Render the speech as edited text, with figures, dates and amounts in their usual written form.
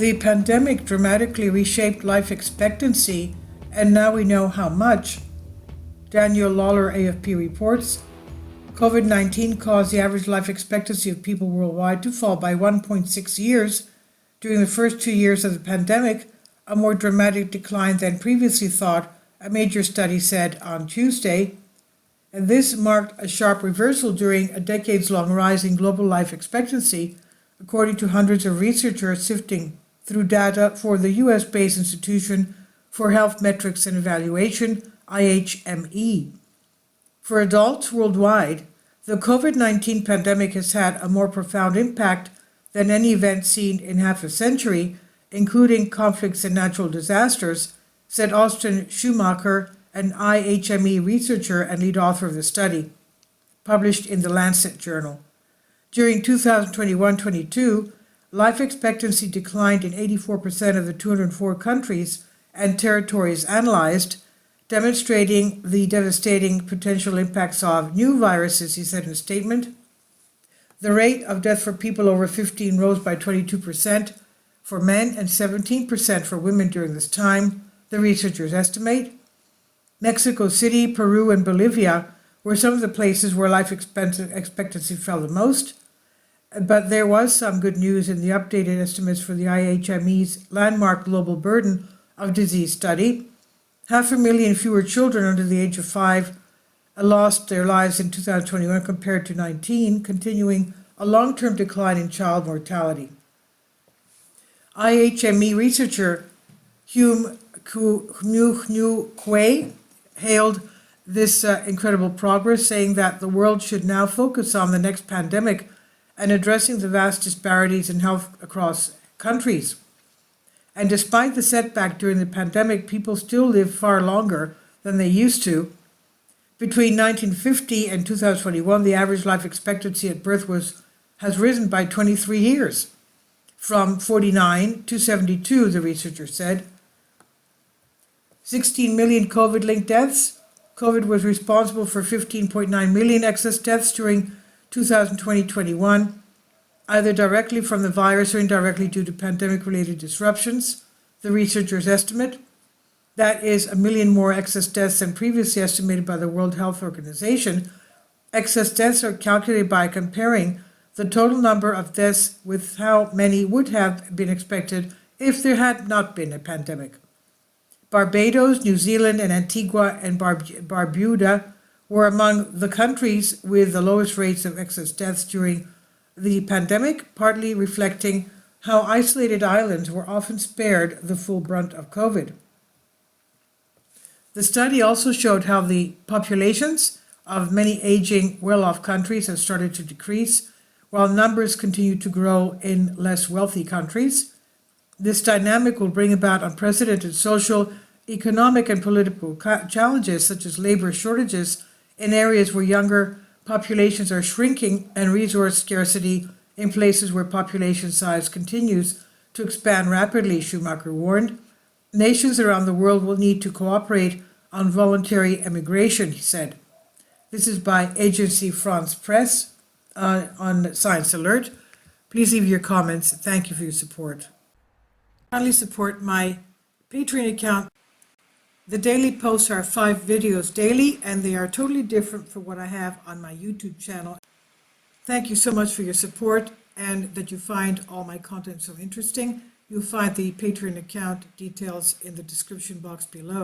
The pandemic dramatically reshaped life expectancy, and now we know how much. Daniel Lawler, AFP reports, COVID-19 caused the average life expectancy of people worldwide to fall by 1.6 years during the first 2 years of the pandemic, a more dramatic decline than previously thought, a major study said on Tuesday. And this marked a sharp reversal during a decades-long rise in global life expectancy, according to hundreds of researchers sifting through data for the US-based Institution for Health Metrics and Evaluation, IHME. For adults worldwide, the COVID-19 pandemic has had a more profound impact than any event seen in half a century, including conflicts and natural disasters, said Austin Schumacher, an IHME researcher and lead author of the study, published in the Lancet journal. During 2021-22, life expectancy declined in 84% of the 204 countries and territories analyzed, demonstrating the devastating potential impacts of new viruses, he said in a statement. The rate of death for people over 15 rose by 22% for men and 17% for women during this time, the researchers estimate. Mexico City, Peru, and Bolivia were some of the places where life expectancy fell the most, but there was some good news in the updated estimates for the IHME's landmark global burden of disease study. 500,000 fewer children under the age of 5 lost their lives in 2021 compared to 19, continuing a long-term decline in child mortality. IHME researcher Hume Kwe hailed this incredible progress, saying that the world should now focus on the next pandemic and addressing the vast disparities in health across countries. And despite the setback during the pandemic, people still live far longer than they used to. Between 1950 and 2021, the average life expectancy at birth has risen by 23 years, from 49 to 72, the researcher said. 16 million COVID-linked deaths. COVID was responsible for 15.9 million excess deaths during 2020-21, either directly from the virus or indirectly due to pandemic-related disruptions, the researchers estimate. That is 1 million more excess deaths than previously estimated by the World Health Organization. Excess deaths are calculated by comparing the total number of deaths with how many would have been expected if there had not been a pandemic. Barbados, New Zealand, and Antigua and Barbuda were among the countries with the lowest rates of excess deaths during the pandemic, partly reflecting how isolated islands were often spared the full brunt of COVID. The study also showed how the populations of many aging, well-off countries have started to decrease, while numbers continue to grow in less wealthy countries. This dynamic will bring about unprecedented social, economic, and political challenges, such as labor shortages in areas where younger populations are shrinking and resource scarcity in places where population size continues to expand rapidly, Schumacher warned. Nations around the world will need to cooperate on voluntary immigration, he said. This is by Agence France Presse on Science Alert. Please leave your comments. Thank you for your support. Kindly support my Patreon account. The daily posts are 5 videos daily, and they are totally different from what I have on my YouTube channel. Thank you so much for your support and that you find all my content so interesting. You'll find the Patreon account details in the description box below.